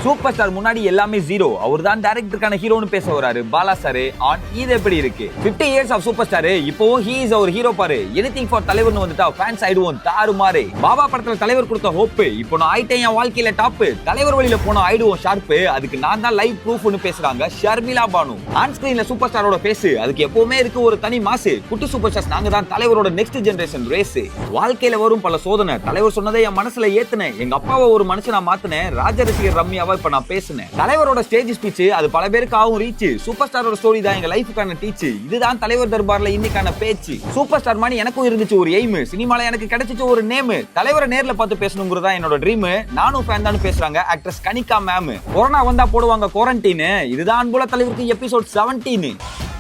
Super star முன்னாடி எல்லாமே zero. அவர் தான் டைரக்டருக்கான ஹீரோன்னு பேச வராரு பாலா சார். ஆன் இது எப்படி இருக்கு? 50 years ஆஃப் சூப்பர் ஸ்டார். இப்போவும் ஹி இஸ் அவர் ஹீரோ பாரு. எனிதிங் ஃபார் தலைவர்னு வந்துட்டா ஃபேன்ஸ் ஆயிடுவோம் தாறுமாறு. பாபா படத்துல தலைவர் கொடுத்த ஹோப், இப்போ நான் ஆயிட்டேன் என் வாழ்க்கையில டாப். தலைவர் வழியில போனா ஆயிடுவோம் ஷார்ப். அதுக்கு நான் தான் லைவ் ப்ரூஃப்னு பேசுறாங்க ஷர்மிளா பானு. ஆன் ஸ்கிரீன்ல சூப்பர் ஸ்டாரோட பேஸ், அதுக்கு எப்பவுமே இருக்கு ஒரு தனி மாசு. குட்டி சூப்பர் ஸ்டார்ஸ் நாங்க தான் தலைவரோட நெக்ஸ்ட் ஜெனரேஷன் ரேஸ். வாழ்க்கையில வரும் பல சோதனை, தலைவர் சொன்னதை என் மனசுல ஏத்துனேன். எங்க அப்பாவை ஒரு மனுஷனா மாத்தினேன். ராஜ ரசிகர் ரம்யாவா இப்ப நான் பேசுனேன். தலைவரோட ஸ்டேஜ் ஸ்பீச் அது பல பேருக்கு ஆகும் ரீச். சூப்பர் ஸ்டாரோட ஸ்டோரி தான் எங்க லைஃப்க்கான டீச். இதுதான் தலைவர் தர்பார்ல இன்னைக்கான பேச்சு. சூப்பர் ஸ்டார் மாதிரி எனக்கும் இருந்துச்சு ஒரு எய்ம். சினிமால எனக்கு கிடைச்சிச்சு ஒரு நேம். தலைவரை நேர்ல பார்த்து பேசணுங்கிறதா என்னோட ட்ரீம். நானும் ஃபேன் தான் பேசுறாங்க ஆக்ட்ரஸ் கனிகா மேம். கொரோனா வந்தா போடுவாங்க குவாரண்டைன். இதுதான் அன்புள்ள தலைவருக்கு எபிசோட் 17.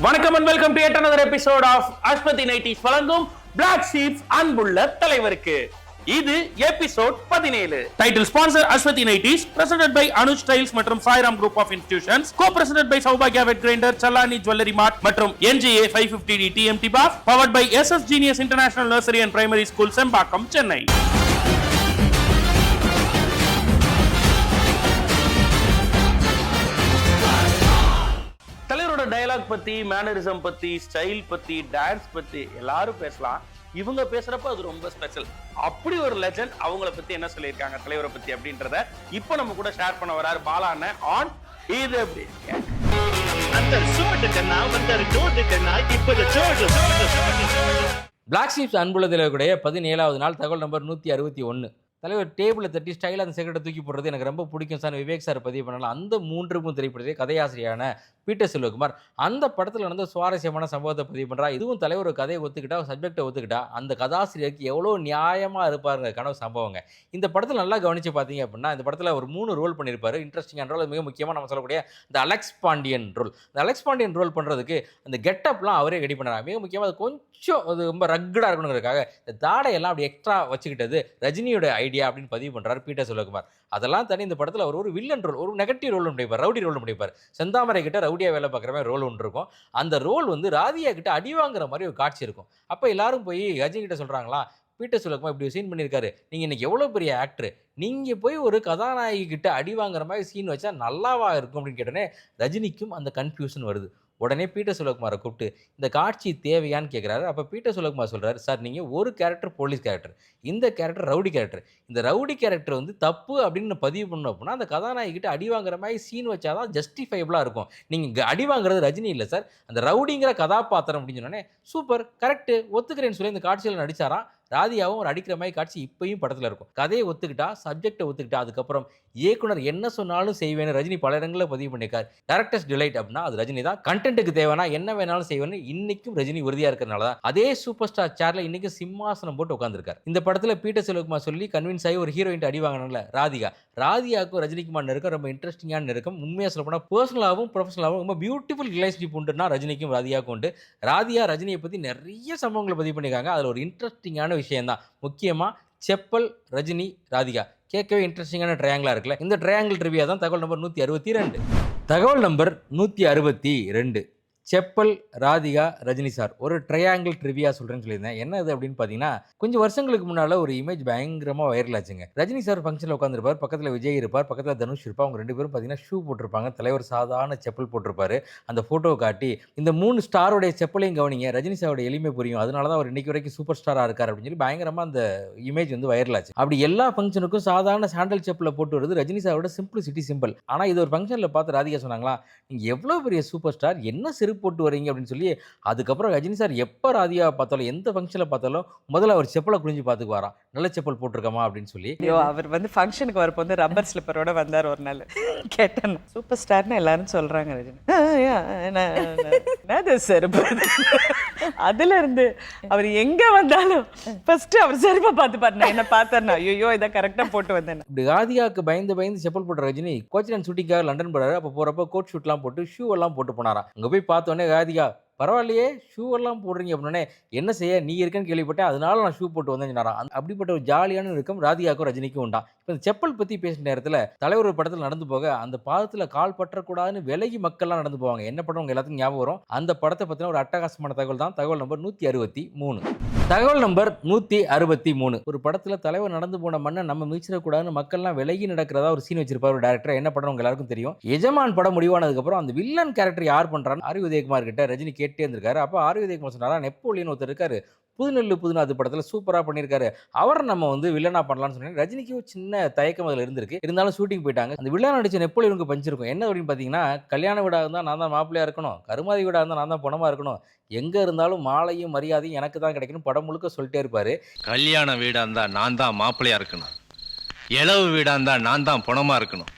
வணக்கம் and welcome to yet another episode of Ashwathi Nighties வழங்கும் Black Sheep அன்புள்ள தலைவருக்கு. இது episode 17. Title sponsor Ashwathi Nighties, presented by Anuj Styles மற்றும் Sairam Group of Institutions, co-presented by Saubhagya Wet Grinder, Chalani Jewelry Mart மற்றும் NGA 550D TMT Bath, powered by SS Genius International Nursery and Primary School, Sembakam, Chennai. தலைவரோட dialogue பத்தி, mannerism பத்தி, style பத்தி, dance பத்தி எல்லாரும் பேசலாம். இவங்க பேசுறப்ப அது ரொம்ப ஸ்பெஷல். அப்படி ஒரு லெஜண்ட் அவங்கள பத்தி என்ன சொல்லியிருக்காங்க தலைவரை பத்தி அப்படின்றத இப்போ நம்ம கூட ஷேர் பண்ண வராரு பாலா அண்ணன். ஆன் இது எப்படி பிளாக் ஷீப்ஸ் அன்புள்ள தலைவருடைய 17வது நாள், தகவல் நம்பர் 161. தலைவர் டேபிளை தட்டி ஸ்டைலாக அந்த செகண்டை தூக்கி போடுறது எனக்கு ரொம்ப பிடிக்கும் சார். விவேக் சார் பதிவு பண்ணலாம். அந்த 3 திரைப்படத்தை கதையாசிரியான பீட்டர் செல்வகுமார் அந்த படத்தில் நடந்த சுவாரஸ்யமான சம்பவத்தை பதிவு பண்ணுறா. இதுவும் தலைவர் ஒரு கதையை ஒத்துக்கிட்டா, சப்ஜெக்டை ஒத்துக்கிட்டா அந்த கதாசிரியருக்கு எவ்வளோ நியாயமாக இருப்பாருங்க கனவு சம்பவங்க. இந்த படத்தில் நல்லா கவனித்து பார்த்தீங்க அப்படின்னா, இந்த படத்தில் ஒரு 3 ரோல் பண்ணியிருப்பாரு. இன்ட்ரெஸ்டிங்கான ரோல், மிக முக்கியமாக நம்ம சொல்லக்கூடிய இந்த அலெக்ஸ் பாண்டியன் ரோல். இந்த அலெக்ஸ் பாண்டியன் ரோல் பண்ணுறதுக்கு அந்த கெட்டப்லாம் அவரே ரெடி பண்ணுறாங்க. மிக முக்கியமாக அது கொஞ்சம் அது ரொம்ப ரக்கடாக இருக்கணுங்கிறதுக்காக இந்த தாடையெல்லாம் அப்படி எக்ஸ்ட்ரா வச்சுக்கிட்டது ரஜினியோட ஐடியா அப்படின்னு பதிவு பண்ணுறாரு பீட்டர் செல்வகுமார். அதெல்லாம் தனி இந்த படத்தில் அவர் ஒரு வில்லன் ரோல், ஒரு நெகட்டிவ் ரோல் பண்ணிப்பார், ரவுடி ரோல் பண்ணிப்பார். செந்தாமரை கிட்ட ரவுடியா வேலை பார்க்குற மாதிரி ரோல் ஒன்று இருக்கும். அந்த ரோல் வந்து ராதியா கிட்ட அடி வாங்குற மாதிரி ஒரு காட்சி இருக்கும். அப்போ எல்லாரும் போய் ரஜினி கிட்ட சொல்கிறாங்களா, பீட்டர் செல்வகுமார் இப்படி சீன் பண்ணியிருக்காரு, நீங்கள் இன்னைக்கு எவ்வளோ பெரிய ஆக்டர், நீங்கள் போய் ஒரு கதாநாயகி கிட்ட அடி வாங்குற மாதிரி சீன் வச்சா நல்லாவா இருக்கும் அப்படின்னு கேட்டோன்னே ரஜினிக்கும் அந்த கன்ஃபியூஷன் வருது. உடனே பீட்டர் செல்வகுமாரை கூப்பிட்டு இந்த காட்சி தேவையான்னு கேட்குறாரு. அப்போ பீட்டர் செல்வகுமார் சொல்கிறாரு, சார் நீங்கள் ஒரு கேரக்டர் போலீஸ் கேரக்டர், இந்த கேரக்டர் ரவுடி கேரக்டர். இந்த ரவுடி கேரக்டர் வந்து தப்பு அப்படின்னு பதிவு பண்ணோம் அப்படின்னா அந்த கதாநாயகிட்ட அடி வாங்குற மாதிரி சீன் வச்சாதான் ஜஸ்டிஃபைபிளாக இருக்கும். நீங்கள் அடி வாங்குறது ரஜினி இல்லை சார், அந்த ரவுடிங்கிற கதாபாத்திரம் அப்படின்னு சொன்னோன்னே சூப்பர் கரெக்டு ஒத்துக்கிறேன்னு சொல்லி இந்த காட்சியில் நடித்தாராம். ராதியாவும் ஒரு அடிக்கிற மாதிரி காட்சி இப்பயும் படத்தில் இருக்கும். கதையை ஒத்துக்கிட்டா, சப்ஜெக்டை ஒத்துக்கிட்டா, அதுக்கப்புறம் இயக்குனர் என்ன சொன்னாலும் செய்வேன்னு ரஜினி பல இடங்களில் பதிவு பண்ணியிருக்காரு. டேரக்டர்ஸ் டிலைட் அப்படின்னா அது ரஜினி தான். கண்டென்ட்டுக்கு தேவைன்னா என்ன வேணாலும் செய்வேன்னு இன்னைக்கும் ரஜினி உறுதியாக இருக்கிறனால தான் அதே சூப்பர் ஸ்டார் சேர்ல இன்னைக்கு சிம்மாசனம் போட்டு உட்காந்துருக்காரு. இந்த படத்தில் பீட்டர் செல்வகுமார் சொல்லி கன்வின்ஸ் ஆகி ஒரு ஹீரோயின் அடி வாங்கினால ராதிகாவுக்கும் ரஜினிக்குமார் நெருக்கம் ரொம்ப இன்ட்ரெஸ்டிங்கான நெருக்கம். உண்மையாக சொல்ல போனால் பர்சனலாகவும் ப்ரொஃபஷனலாகவும் ரொம்ப பியூட்டிஃபுல் ரிலேஷன்ஷிப் உண்டுன்னா ரஜினிக்கும் ராதிகாவுக்கும் உண்டு. ராதியா ரஜினியை பற்றி நிறைய சம்பவங்களை பதிவு பண்ணியிருக்காங்க. அதில் ஒரு இன்ட்ரெஸ்டிங்கான விஷயம்தான் முக்கியமாக செப்பல் ரஜினி ராதிகா. கேட்கவே இன்ட்ரெஸ்டிங்கான ட்ரையாங்கிளாக இருக்குல்ல. இந்த ட்ரையாங்கிள் ட்ரிவியா தான் தகவல் நம்பர் 162. தகவல் நம்பர் 162. செப்பல் ராதிகா ரஜினி சார் ஒரு ட்ரையாங்கிள் ட்ரிவியா சொல்கிறேன்னு சொல்லியிருந்தேன். என்ன அது அப்படின்னு பார்த்தீங்கன்னா, கொஞ்சம் வருஷங்களுக்கு முன்னால் ஒரு இமேஜ் பயங்கரமாக வைரல் ஆச்சுங்க. ரஜினி சார் ஃபங்க்ஷனில் உட்காந்துருப்பார், பக்கத்தில் விஜய் இருப்பார், பக்கத்தில் தனுஷ் இருப்பார். அவங்க 2 பேரும் பார்த்தீங்கன்னா ஷூ போட்டிருப்பாங்க, தலைவர் சாதாரண செப்பல் போட்டிருப்பாரு. அந்த ஃபோட்டோவை காட்டி இந்த 3 ஸ்டாரோடைய செப்பலையும் கவனிங்க, ரஜினி சாரோட எளிமை புரியும், அதனால தான் அவர் இன்னைக்கு வரைக்கும் சூப்பர் ஸ்டாராக இருக்கார் அப்படின்னு சொல்லி பயங்கரமாக அந்த இமேஜ் வந்து வைரல் ஆச்சு. அப்படி எல்லா ஃபங்க்ஷனுக்கும் சாதாரண சாண்டல் செப்பலை போட்டு வருது ரஜினி சாரோட சிம்பிளிசிட்டி சிம்பிள். ஆனால் இது ஒரு ஃபங்க்ஷனில் பார்த்து ராதிகா சொன்னாங்களா, நீங்கள் எவ்வளோ பெரிய சூப்பர் ஸ்டார், என்ன செருப்பு போட்டு வரீங்க அப்படின்னு சொல்லி. அதுக்கப்புறம் ரஜினி சார் எப்போ ராதிகாவை பார்த்தாலும் எந்த ஃபங்க்ஷனில் பார்த்தாலும் முதல்ல அவர் செப்பலை குனிஞ்சு பார்த்துக்குவாராம், நல்ல செப்பல் போட்டிருக்கமா அப்படின்னு சொல்லி. அவர் வந்து ஃபங்க்ஷனுக்கு வரப்போ வந்து ரப்பர் ஸ்லிப்பரோட வந்தார் ஒரு நாள். கேட்டேன் சூப்பர் ஸ்டார்னு எல்லாரும் சொல்றாங்க ரஜினி. செருப்பு அதுல இருந்து அவர் எங்க வந்தாலும் ஃபர்ஸ்ட் அவர் செருப்பை பார்த்து பாருங்க. என்ன பார்த்தாருனா ஐயோ இதை கரெக்டா போட்டு வந்தேன். இப்படி ராதிகாவுக்கு பயந்து செப்பல் போட்ட ரஜினி கோச்சின் ஷூட்டிங்காக லண்டன் போறாரு. அப்போ போறப்போ கோட் ஷூட்லாம் போட்டு ஷூ எல்லாம் போட்டு போனாராம். அங்கே போய் பார்த்தோன்னே ராதிகா பரவாயில்லையே ஷூ எல்லாம் போடுறீங்க அப்படின்னே, என்ன செய்ய நீ இருக்கேன்னு கேள்விப்பட்டேன், அதனால நான் ஷூ போட்டு வந்தேன்னு சொன்னாராம். அப்படிப்பட்ட ஒரு ஜாலியான இருக்கும் ராதிகாவுக்கும் ரஜினிக்கும் உண்டாம். இப்போ இந்த செப்பல் பத்தி பேசின நேரத்தில் தலைவர் ஒரு படத்தில் நடந்து போக அந்த பாதத்தில் கால் பற்றக்கூடாதுன்னு விலகி மக்கள்லாம் நடந்து போவாங்க. என்ன படம் உங்க எல்லாத்துக்கும் ஞாபகம் வரும்? அந்த படத்தை பற்றின ஒரு அட்டகாசமான தகவல் தான் தகவல் நம்பர் 163. தகவல் நம்பர் 163. ஒரு படத்துல தலைவர் நடந்து போன மண்ணை நம்ம மிதிச்சிடக்கூடாதுன்னு மக்கள்லாம் விலகி நடக்கிறதா ஒரு சீன் வச்சிருப்பாரு ஒரு டேரக்டர். என்ன படம் உங்க எல்லாருக்கும் தெரியும். எஜமான் படம் முடிவானதுக்கு அப்புறம் அந்த வில்லன் கேரக்டர் யார் பண்றான்னு ஆர் உதயகுமார் கிட்ட ரஜினி கேட்டே இருந்திருக்காரு. அப்போ ஆர் உதயகுமார் சொன்னாரா, நெப்போலியன் ஒருத்தர் இருக்காரு, புதுநெல்லு புதுநாது படத்துல சூப்பரா பண்ணியிருக்காரு, அவர் நம்ம வில்லனா பண்ணலாம்னு சொன்னேன். ரஜினிக்கு ஒரு சின்ன தயக்கம் அதில் இருந்திருக்கு. இருந்தாலும் ஷூட்டிங் போயிட்டாங்க. அந்த வில்லன் நடிச்ச நெப்போலியனுக்கு பஞ்சிருக்கும். என்ன அப்படின்னு பார்த்தீங்கன்னா, கல்யாண வீடாக இருந்தால் நான் தான் மாப்பிள்ளையா இருக்கணும், கருமாதி வீடாக இருந்தால் நான் தான் பணமா இருக்கணும், எங்க இருந்தாலும் மாலையும் மரியாதையும் எனக்கு தான் கிடைக்கணும், படம் முழுக்க சொல்லிட்டே இருப்பாரு. கல்யாண வீடா இருந்தா நான் தான் மாப்பிள்ளையா இருக்கணும், இளவு வீடா இருந்தா நான் தான் பணமா இருக்கணும்,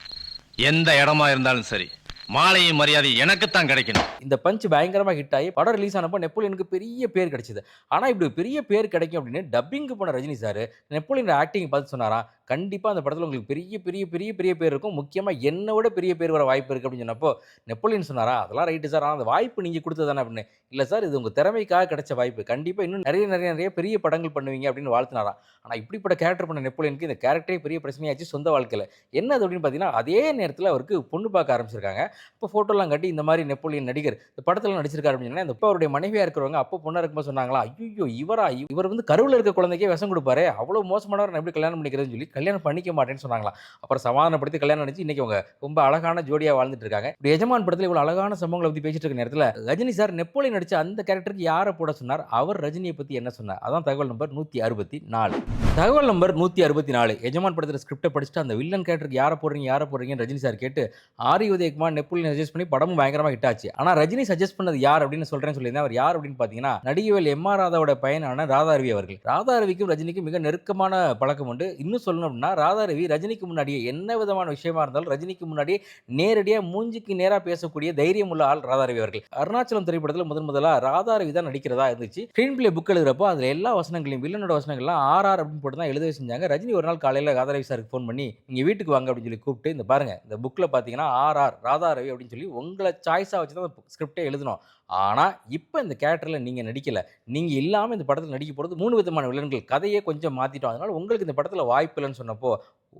எந்த இடமா இருந்தாலும் சரி மாலையும் மரியாதை எனக்குத்தான் கிடைக்கணும். இந்த பஞ்ச் பயங்கரமா ஹிட் ஆகி படம் ரிலீஸ் ஆனப்போ நெப்போலியனுக்கு பெரிய பேர் கிடைச்சது. ஆனா இப்படி பெரிய பேர் கிடைக்கும் அப்படின்னு டப்பிங் போன ரஜினி சார் நெப்போலியன் ஆக்டிங் பார்த்து சொன்னாரா, கண்டிப்பா அந்த படத்துல உங்களுக்கு பெரிய பெரிய பெரிய பெரிய பேர் இருக்கும், முக்கியமா என்னை விட பெரிய பேர் வர வாய்ப்பு இருக்கு அப்படின்னு சொன்னப்போ நெப்போலியன் சொன்னாரா, அதெல்லாம் ரைட்டு சார், ஆனால் அந்த வாய்ப்பு நீங்க கொடுத்ததானே அப்படின்னு. இல்ல சார், இது உங்க திறமைக்காக கிடைச்ச வாய்ப்பு, கண்டிப்பா இன்னும் நிறைய நிறைய நிறைய பெரிய படங்கள் பண்ணுவீங்க அப்படின்னு வாழ்த்தினாரா. ஆனா இப்படிப்பட்ட கேரக்டர் பண்ண நெப்போலியனுக்கு இந்த கேரக்டரே பெரிய பிரச்சனையாச்சு சொந்த வாழ்க்கையில. என்னது அப்படின்னு பார்த்தீங்கன்னா, அதே நேரத்தில் அவருக்கு பொண்ணு பார்க்க ஆரம்பிச்சிருக்காங்க. இப்போ ஃபோட்டோலாம் கட்டி இந்த மாதிரி நெப்போலியன் நடிகர் இந்த படத்தில் நடிச்சிருக்காரு அப்படின்னா, இந்த இப்போ அவருடைய மனைவியாக இருக்கிறவங்க அப்போ பொண்ணாக இருக்கும்போது சொன்னாங்களா, ஐயோ இவர் கருவில் இருக்க குழந்தைக்கே விஷம் கொடுப்பாரு, அவ்வளோ மோசமானவர் நான் எப்படி கல்யாணம் பண்ணிக்கிறதுன்னு சொல்லி கல்யாணம் பண்ணிக்க மாட்டேன்னு சொன்னாங்களா. அப்புறம் சமாதானப்படுத்தி கல்யாணம் நினைச்சு இன்னைக்கு அவங்க ரொம்ப அழகான ஜோடியாக வாழ்ந்துட்டு இருக்காங்க. இப்படி எஜமான் படத்தில் இவ்வளோ அழகான சம்பவங்களை பற்றி பேசிட்டு இருக்க நேரத்தில் ரஜினி சார் நெப்போலியன் நடிச்ச அந்த கேரக்டருக்கு யாரை போட சொன்னார், அவர் ரஜினியை பற்றி என்ன சொன்னார், அதான் தகவல் நம்பர் 164. தகவல் நம்பர் 164. எஜமான் படத்தில் ஸ்கிரிப்டை படிச்சுட்டு அந்த வில்லன் கேரக்டருக்கு யாரை போடுறீங்கன்னு ரஜினி சார் கேட்டு ஆரி உதயகுமார் நெப்போலியன் சஜஸ்ட் பண்ணி படமும் பயங்கரமா ஹிட் ஆச்சு. ஆனா ரஜினி சஜஸ்ட் பண்ணது யார் அப்படின்னு சொல்லியிருந்தேன். அவர் யார் அப்படின்னு பாத்தீங்கன்னா, நடிகவேல் எம்.ஆர். ராதாவோட பையனான ராதாரவி அவர்கள். ராதாரவிக்கும் ரஜினிக்கும் மிக நெருக்கமான பழக்கம் உண்டு. இன்னும் சொல்லணும் அப்படின்னா, ராதாரவி ரஜினிக்கு முன்னாடியே என்ன விதமான விஷயமா இருந்தாலும் ரஜினிக்கு முன்னாடியே நேரடியா மூஞ்சிக்கு நேரா பேசக்கூடிய தைரியம் உள்ள ஆள் ராதாரவி அவர்கள். அருணாச்சலம் திரைப்படத்தில் முதலா ராதாரவி தான் நடிக்கிறதா இருந்துச்சு. ஸ்கிரீன் பிளே புக் எழுதுறப்போ அதுல எல்லா வசனங்களையும் வில்லனோட வசனங்கள்லாம் ஆர் அப்படின்னு போட்டு தான் எழுதவே செஞ்சாங்க. ரஜினி ஒரு நாள் காலையில ராதாரவி சாருக்கு ஃபோன் பண்ணி, நீங்க வீட்டுக்கு வாங்க அப்படின்னு சொல்லி கூப்பிட்டு, இந்த பாருங்க இந்த புக்ல பாத்தீங்கன்னா ஆர் ராதாரவி அப்படின்னு சொல்லி உங்களை சாய்ஸா வச்சு தான் ஸ்கிரிப்டே எழுதணும். ஆனா இப்போ இந்த கேரக்டர்ல நீங்க நடிக்கல, நீங்க இல்லாம இந்த படத்தில் நடிக்க போறது 3 விதமான வில்லன்கள், கதையே கொஞ்சம் மாத்திட்டோம், அதனால உங்களுக்கு இந்த படத்துல வாய்ப்பு இல்லைன்னு சொன்னப்போ,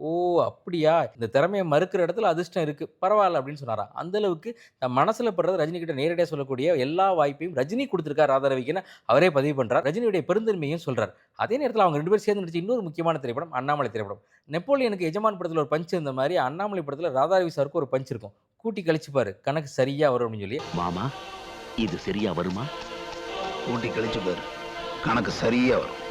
ஓ அப்படியா, இந்த திறமையை மறுக்கிற இடத்துல அதிர்ஷ்டம் இருக்கு, பரவாயில்ல அப்படின்னு சொன்னாரா. அந்த அளவுக்கு மனசுல படுறது ரஜினி கிட்ட நேரடியாக சொல்லக்கூடிய எல்லா வாய்ப்பையும் ரஜினி கொடுத்திருக்காரு ராதாரவிக்குன்னு அவரே பதிவு பண்றார். ரஜினியுடைய பெருந்தன்மையும் சொல்றார். அதே நேரத்தில் அவங்க 2 பேரும் சேர்ந்து நடிச்ச இன்னொரு முக்கியமான திரைப்படம் அண்ணாமலை திரைப்படம். நெப்போலியனுக்கு எஜமான் படத்தில் ஒரு பஞ்ச் இருந்த மாதிரி அண்ணாமலை படத்தில் ராதாரவி சாருக்கு ஒரு பஞ்ச் இருக்கும். கூட்டி கழிச்சு பாரு கணக்கு சரியா வரும் அப்படின்னு சொல்லி. மாமா இது சரியா வருமா? கூட்டி கழிச்சு பாரு கணக்கு சரியா வரும்.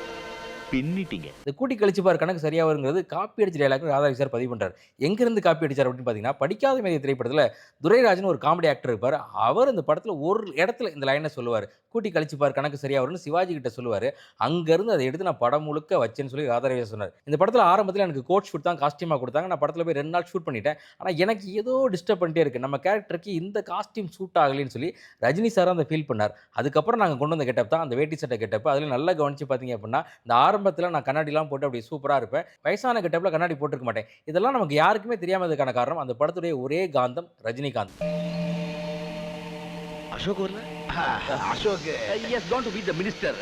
பின்னிட்டீங்க. இந்த கூட்டி கழிச்சு பாரு கணக்கு சரியா வருங்கிறது காப்பி அடிச்ச டயலாக் ராதாரவி சார் பதிவு பண்றாரு. எங்க இருந்து காப்பி அடிச்சார் அப்படின்னு பாத்தீங்கன்னா, படிக்காத மேதை திரைப்படத்துல துரைராஜன் ஒரு காமெடி ஆக்டர் இருப்பாரு. அவர் இந்த படத்துல ஒரு இடத்துல இந்த லைனை சொல்லுவார், கூட்டி கழிச்சு பாரு கணக்கு சரியா வரும்னு சிவாஜி கிட்ட சொல்லுவாரு. அங்க இருந்து அதை எடுத்து நான் படம் முழுக்க வச்சேன்னு சொல்லி ராதாரவி சொன்னார். இந்த படத்துல ஆரம்பத்தில் எனக்கு கோட் ஷூட் தான் காஸ்டியூமா கொடுத்தாங்க. நான் படத்துல போய் 2 நாள் ஷூட் பண்ணிட்டேன். ஆனா எனக்கு ஏதோ டிஸ்டர்ப் பண்ணிட்டே இருக்கு, நம்ம கேரக்டருக்கு இந்த காஸ்டியூம் சூட் ஆகலன்னு சொல்லி ரஜினி சார் அந்த ஃபீல் பண்ணார். அதுக்கப்புறம் நாங்கள் கொண்டு வந்த கெட்டப் தான் அந்த வேட்டி சட்டை கெட்டப். அதில் நல்லா கவனிச்சு பார்த்தீங்க அப்படின்னா, இந்த ஆரம்பத்தில் நான் கண்ணாடிலாம் போட்டு அப்படி சூப்பராக இருப்பேன், வயசான கெட்டப்பில் கண்ணாடி போட்டிருக்க மாட்டேன். இதெல்லாம் நமக்கு யாருக்குமே தெரியாமதுக்கான காரணம் அந்த படத்துடைய ஒரே காந்தம் ரஜினிகாந்த். அசோக் வரல? Ashok is going to be the minister.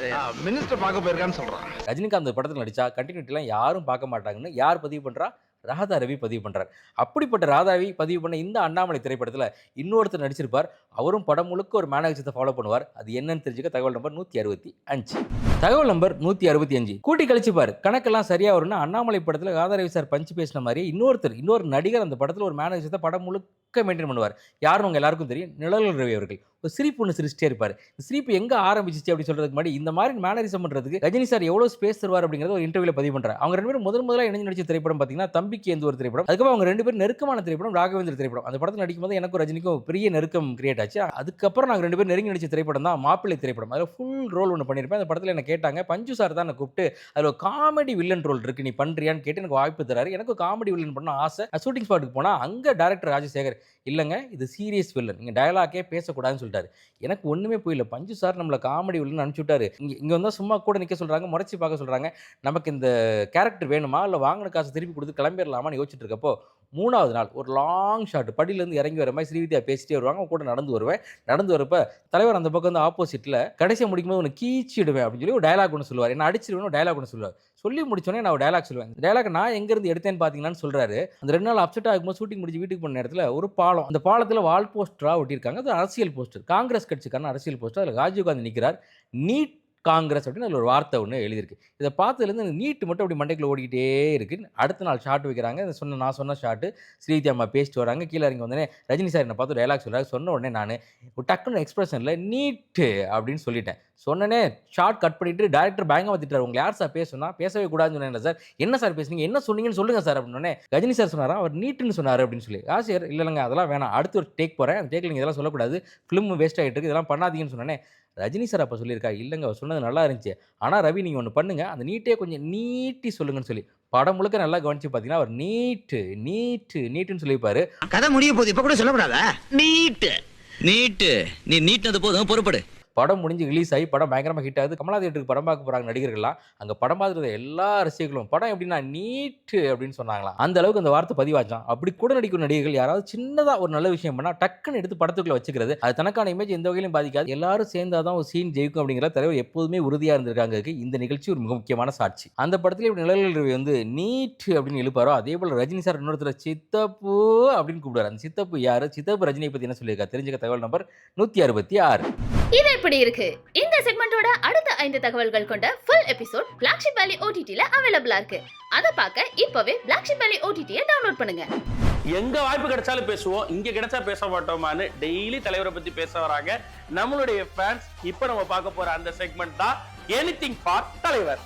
Minister பார்க்க போயிருக்கான்னு சொல்றான். ரஜினிகாந்த் படத்தில் நடிச்சா கண்டினியூட்டிலாம் யாரும் பார்க்க மாட்டாங்கன்னு யார் பதிவு பண்றா? ராதாரவி பதிவு பண்றார். அப்படிப்பட்ட ராதாரவி பதிவு பண்ண இந்த அண்ணாமலை திரைப்படத்தில் இன்னொருத்தர் நடிச்சிருப்பார். அவரும் படம் முழுக்க ஒரு மேனேஜத்தை ஃபாலோ பண்ணுவார். அது என்னன்னு தெரிஞ்சுக்க தகவல் நம்பர் 165. தகவல் நம்பர் 165. கூட்டி கழிச்சுப்பார் கணக்கெல்லாம் சரியா வரும்னா, அண்ணாமலை படத்தில் ராதாரவி சார் பஞ்சு பேசின மாதிரி இன்னொரு நடிகர் அந்த படத்தில் ஒரு மேனேஜத்தை படம் முழுக்க மெயின்டைன் பண்ணுவார். யாரும் உங்க எல்லாருக்கும் தெரியும், நிழல் ரவி அவர்கள். ஒரு சிரிப்பு ஒன்று சிரிச்சிட்டே இருப்பார். இந்த சிரிப்பு எங்க ஆரம்பிச்சிச்சு அப்படி சொல்றதுக்கு முன்னாடி, இந்த மாதிரி மேனரிசம் பண்றதுக்கு ரஜினி சார் எவ்வளவு ஸ்பேஸ் தருவார் அப்படிங்கிறது ஒரு இன்டர்வியூல பதிவு பண்றாரு. அவங்க 2 பேரும் முதல்ல இணைஞ்சு நடிச்ச திரைப்படம் பார்த்தீங்கன்னா தம்பிக்கு எந்த ஒரு திரைப்படம். அதுக்கப்புறம் அவங்க 2 பேரும் நெருக்கமான திரைப்படம் ராகவேந்திர திரைப்படம். அந்த படத்தில் நடிக்கும்போது எனக்கும் ரஜினிக்கும் பெரிய நெருக்கம் கிரியேட் ஆச்சு. அதுக்கப்புறம் நாங்கள் 2 பேரும் நெருங்கி நடிச்ச திரைப்படம் தான் மாப்பிள்ளை திரைப்படம். அதில் ஃபுல் ரோல் ஒன்று பண்ணியிருப்பேன். அந்த படத்தில் என்ன கேட்டாங்க, பஞ்சு சார் தான் கூப்பிட்டு அதில் ஒரு காமெடி வில்லன் ரோல் இருக்கு, நீ பண்றியான்னு கேட்டு எனக்கு வாய்ப்பு தராரு. எனக்கு காமெடி வில்லன் பண்ண ஆசை. ஷூட்டிங் ஸ்பாட்டுக்கு போனால் அங்கே டேரக்டர் ராஜசேகர், இல்லைங்க இது சீரியஸ் வில்லன், நீங்கள் டயலாக்கே பேசக்கூடாதுன்னு சொல்லிட்டாரு. எனக்கு ஒன்றுமே புரியல, பஞ்சு சார் நம்மளை காமெடி வில்லன் அனுப்பிச்சு விட்டாரு, இங்கே வந்தால் சும்மா கூட நிற்க சொல்கிறாங்க, முறைச்சி பார்க்க சொல்கிறாங்க, நமக்கு இந்த கேரக்டர் வேணுமா இல்லை வாங்கின காசு திருப்பி கொடுத்து கிளம்பிடலாமான்னு யோசிச்சுட்டு இருக்கப்போ 3வது நாள் ஒரு லாங் ஷாட் படியிலேருந்து இறங்கி வர மாதிரி ஸ்ரீவித்யா பேசிட்டே வருவாங்க. அவங்க கூட நடந்து வரப்ப தலைவர் அந்த பக்கம் வந்து ஆப்போசிட்டில் கடைசியாக முடிக்கும்போது ஒன்று கீச்சிடுவேன் அப்படின்னு சொல்லி ஒரு டயலாக் ஒன்று சொல்லுவார். என்ன அடிச்சிடுவேன் டயலாக் ஒன்று சொல்லுவார். சொல்லி முடிச்சோடனே நான் ஒரு டயலாக் சொல்லுவேன். இந்த டயலாக் நான் எங்கேருந்து எடுத்தேன்னு பார்த்தீங்கன்னு சொல்கிறாரு. அந்த 2 நாள் அப்செட் ஆகும்போது ஷூட்டிங் முடிச்சு வீட்டுக்கு போன நேரத்தில் ஒரு பாலம், அந்த பாலத்தில் வால் போஸ்டராக ஒட்டியிருக்காங்க. அது அரசியல் போஸ்டர், காங்கிரஸ் கட்சிக்கான அரசியல் போஸ்டர். அதில் ராஜீவ்காந்தி நிற்கிறார். நீட் காங்கிரஸ் அப்படின்னு அதில் ஒரு வார்த்தை ஒன்று எழுதியிருக்கு. இதை பார்த்ததுலேருந்து அந்த நீட்டு மட்டும் அப்படி மண்டைக்குள்ள ஓடிக்கிட்டே இருக்கு. அடுத்த நாள் ஷாட் வைக்கிறாங்க. நான் சொன்ன ஷாட்டு ஸ்ரீவித்யா அம்மா பேசிட்டு வராங்க. கீழே இறங்கி வந்தோடனே ரஜினி சார் என்னை பார்த்து டயலாக் சொல்கிறாரு. சொன்ன உடனே நான் ஒரு டக்குன்னு எக்ஸ்பிரஷனில் நீட்டு அப்படின்னு சொல்லிட்டேன். சொன்னனே ஷார்ட் கட் பண்ணிட்டு டேரக்டர் பயங்கரமாக திட்டார். உங்களை யார் சார் பேசுனா பேசவே கூடாதுன்னு சொன்னேன். சார் என்ன சார் பேசுனீங்க, என்ன சொன்னீங்கன்னு சொல்லுங்க சார் அப்படின்னே ரஜினி சார் சொன்னாரா, அவர் நீட்டுன்னு சொன்னார் அப்படின்னு சொல்லி. ஆசிரியர் இல்லைங்க அதெல்லாம் வேணாம், அடுத்து ஒரு டேக் போகிறேன், அந்த டேக்கில் நீங்கள் இதெல்லாம் சொல்லக்கூடாது, ஃபிலிம் வேஸ்ட் ஆகிட்டு இருக்கு, இதெல்லாம் பண்ணாதீங்கன்னு சொன்னேனே. ரஜினி சார் அப்போ சொல்லியிருக்கா, இல்லைங்க அவர் சொன்னது நல்லா இருந்துச்சு, ஆனால் ரவி நீங்கள் ஒன்று பண்ணுங்கள், அந்த நீட்டே கொஞ்சம் நீட்டி சொல்லுங்கன்னு சொல்லி. படம் முழுக்க நல்லா கவனிச்சு பார்த்தீங்கன்னா அவர் நீட்டுன்னு சொல்லியிருப்பாரு. கதை முடிய போகுது, இப்ப கூட சொல்லக்கூடாதா? நீட்டு நீ நீட்டினது போதும், பொறுப்படு. படம் முடிஞ்சு ரிலீஸ் ஆகி படம் பயங்கரமாக ஹிட் ஆகுது. கமலா தியேட்டருக்கு படம் பார்க்க போகிறாங்க நடிகர்கள்லாம். அங்கே படம் பார்த்துருந்த எல்லா ரசிகர்களும் படம் எப்படின்னா நீட்டு அப்படின்னு சொன்னாங்களாம். அந்த அளவுக்கு அந்த வார்த்தை பதிவாச்சான். அப்படி கூட நடிக்கும் நடிகர்கள் யாராவது சின்னதாக ஒரு நல்ல விஷயம் பண்ணால் டக்குன்னு எடுத்து படத்துக்குள்ள வச்சுக்கிறது, அது தனக்கான இமேஜ் எந்த வகையிலும் பாதிக்காது. எல்லாரும் சேர்ந்தாதான் ஒரு சீன் ஜெயிக்கும் அப்படிங்கிற தலைவர் எப்போதுமே உறுதியாக இருந்திருக்காங்க. இந்த நிகழ்ச்சி ஒரு மிக முக்கியமான சாட்சி. அந்த படத்துல இப்படி நிழல் ரவி வந்து நீட் அப்படின்னு இழுப்பாரோ, அதே போல் ரஜினி சார் இன்னொருத்தர் சித்தப்பு அப்படின்னு கூப்பிடுவார். அந்த சித்தப்பு யாரு, சித்தப்பு ரஜினியை பற்றி என்ன சொல்லியிருக்காரு தெரிஞ்சுக்க தகவல் நம்பர் 166. இது எப்படி இருக்கு? இந்த செக்மெண்டோட அடுத்த 5 தகவல்கள் கொண்ட full episode Black Sheep Valley OTT-ல அவைலபிளா இருக்கு. அத பார்க்க இப்பவே Black Sheep Valley OTT-ய டவுன்லோட் பண்ணுங்க. எங்க வாய்ப்பு கிடைச்சாலும் பேசுவோம், இங்க கிடைச்சா பேச மாட்டோமான்னு டெய்லி தலைவரை பத்தி பேச வராங்க நம்மளுடைய ஃபேன்ஸ். இப்போ நம்ம பார்க்க போற அந்த செக்மெண்ட் தான் எனிதிங் ஃபார் தலைவர்.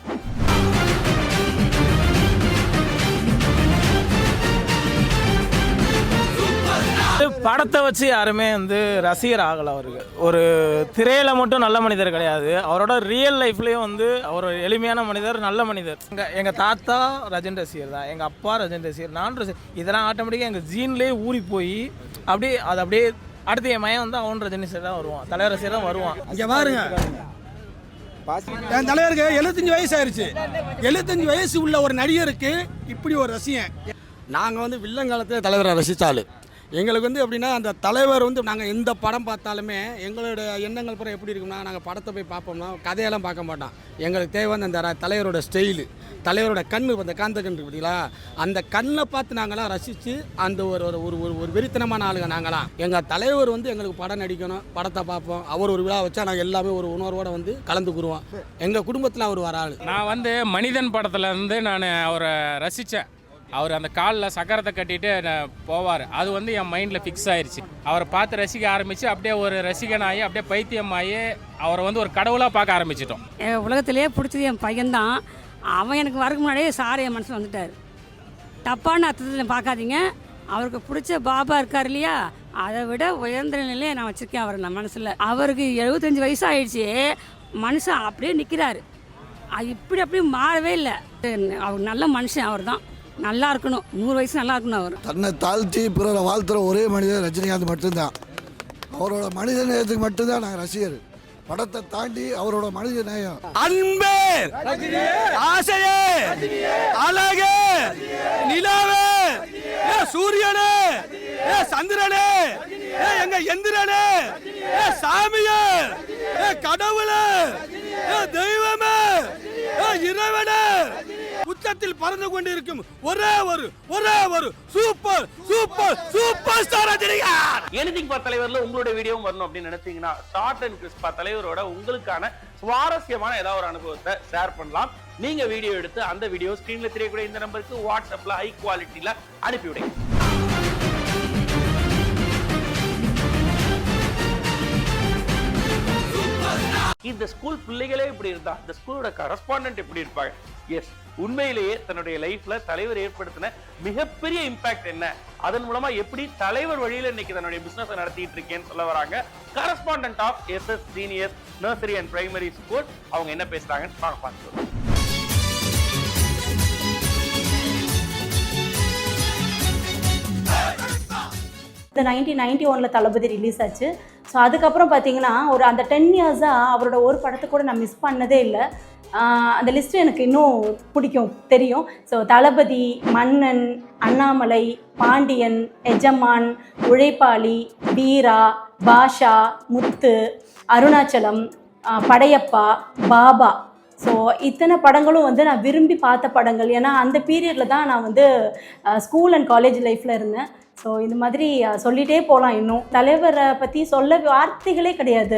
படத்தை வச்சு யாருமே வந்து ரசிகர் ஆகலை. அவருக்கு ஒரு திரையில மட்டும் நல்ல மனிதர் கிடையாது, அவரோட ரியல் லைஃப்லயும் வந்து அவர் எளிமையான மனிதர், நல்ல மனிதர். எங்க தாத்தா ரஜினி ரசிகர் தான், எங்க அப்பா ரஜினி ரசிகர், நான் ரசிகர். இதெல்லாம் ஆட்டோமேட்டிக்காக எங்க ஜீன்லேயே ஊறி போய் அப்படியே அடுத்து என் மையம் வந்து அவன் ரஜினி சார் தான் வருவான், தலைவர் ரசிகர் தான் வருவான். இங்க பாருங்க, என் தலைவருக்கு 75 வயசு ஆயிடுச்சு. 75 வயசு உள்ள ஒரு நடிகருக்கு இப்படி ஒரு ரசிகன். நாங்கள் வந்து வில்லங்காலத்தில் தலைவரை ரசித்தாள். எங்களுக்கு வந்து எப்படின்னா அந்த தலைவர் வந்து நாங்கள் எந்த படம் பார்த்தாலுமே எங்களோட எண்ணங்கள் பூரா எப்படி இருக்கும்னா, நாங்கள் படத்தை போய் பார்ப்போம்னா கதையெல்லாம் பார்க்க மாட்டோம். எங்களுக்கு தேவை வந்து அந்த தலைவரோட ஸ்டைலு, தலைவரோட கண்ணு, அந்த காந்த கண் பார்த்தீங்களா, அந்த கண்ணை பார்த்து நாங்களாம் ரசித்து அந்த ஒரு வெறித்தனமான ஆளுங்க நாங்களாம். எங்கள் தலைவர் வந்து எங்களுக்கு படம் நடிக்கணும், படத்தை பார்ப்போம். அவர் ஒரு விழா வச்சா நாங்கள் எல்லாமே ஒரு உணர்வோடு வந்து கலந்துக்குருவோம். எங்கள் குடும்பத்தில் அவர் வர ஆள். நான் வந்து மனிதன் படத்தில் இருந்து நான் அவரை ரசித்தேன். அவர் அந்த காலில் சக்கரத்தை கட்டிட்டு போவார், அது வந்து என் மைண்டில் ஃபிக்ஸ் ஆயிடுச்சு. அவரை பார்த்து ரசிக்க ஆரம்பித்து அப்படியே ஒரு ரசிகனாகி அப்படியே பைத்தியமாகி அவரை வந்து ஒரு கடவுளாக பார்க்க ஆரம்பிச்சிட்டோம். உலகத்திலேயே பிடிச்சது என் பையன்தான். அவன் எனக்கு வரக்கு முன்னாடியே சார் என் மனசில் வந்துட்டார். தப்பான அர்த்தத்தில் பார்க்காதீங்க, அவருக்கு பிடிச்ச பாபா இருக்கார் இல்லையா, அதை விட உயர்ந்த நிலையை நான் வச்சுருக்கேன் அவர் நம்ம மனசில். அவருக்கு 75 வயசு ஆயிடுச்சு, மனுஷன் அப்படியே நிற்கிறாரு. இப்படி அப்படியே மாறவே இல்லை. அவர் நல்ல மனுஷன், அவர் தான் நல்லா இருக்கணும், 100 வயசு நல்லா இருக்கணும். அவர் தன்னை தாழ்த்தி பிறரை வாழ்த்துற ஒரே மனிதர் ரஜினிகாந்த் மட்டும்தான். அவரோட மனித நேயத்துக்கு மட்டும்தான் நாங்கள் ரசிகர். படத்தை தாண்டி அவரோட மனித நேயம், அன்பே, ஆசையே, அழகே, நிலாவே, சூரியனே, சந்திரனே, எங்க எந்திரனே, சாமியே, கடவுளே, தெய்வமே, இறைவனே, உச்சத்தில் பறந்து கொண்டிருக்கும் ஒரே ஒரு super star Rajinikanth. Anything for தலைவர்ல உங்களோட வீடியோவும் வரணும் அப்படின்னு நினைச்சீங்கன்னா ஷார்ட் அண்ட் கிறிஸ்பா தலைவரோட உங்களுக்கான சுவாரஸ்யமான ஏதாவது ஒரு அனுபவத்தை ஷேர் பண்ணலாம். நீங்க வீடியோ எடுத்து அந்த வீடியோ ஸ்கிரீன்ல தெரியக்கூடிய இந்த நம்பருக்கு வாட்ஸ்அப்ல ஹை குவாலிட்டியில அனுப்பிவிடுங்க. இந்த ஸ்கூல் பிள்ளைகளே இப்படி இருந்தா இந்த ஸ்கூலோட கரஸ்பாண்டன்ட் எப்படி இருப்பாங்க? எஸ், உண்மையிலேயே தன்னுடைய லைஃப்ல தலைவர் ஏற்படுத்தின மிகப்பெரிய இம்பாக்ட் என்ன, அதன் மூலமா எப்படி தலைவர் வழியில இன்னைக்கு தன்னுடைய பிசினஸ் நடத்திட்டு இருக்கேன்னு சொல்ல வராங்க correspondent of SS seniors nursery and primary school. அவங்க என்ன பேசுறாங்கன்னு பார்க்கலாம். இந்த 1991 தளபதி ரிலீஸ் ஆச்சு. ஸோ அதுக்கப்புறம் பார்த்தீங்கன்னா அந்த 10 இயர்ஸாக அவரோட ஒரு படத்தை கூட நான் மிஸ் பண்ணதே இல்லை. அந்த லிஸ்ட்டு எனக்கு இன்னும் பிடிக்கும் தெரியும். ஸோ தளபதி, மன்னன், அண்ணாமலை, பாண்டியன், எஜமான், உழைப்பாளி, வீரா, பாஷா, முத்து, அருணாச்சலம், படையப்பா, பாபா. ஸோ இத்தனை படங்களும் வந்து நான் விரும்பி பார்த்த படங்கள். ஏன்னா அந்த பீரியடில் தான் நான் வந்து ஸ்கூல் அண்ட் காலேஜ் லைஃப்பில் இருந்தேன். ஸோ இந்த மாதிரி சொல்லிகிட்டே போகலாம். இன்னும் தலைவரை பற்றி சொல்ல வார்த்தைகளே கிடையாது.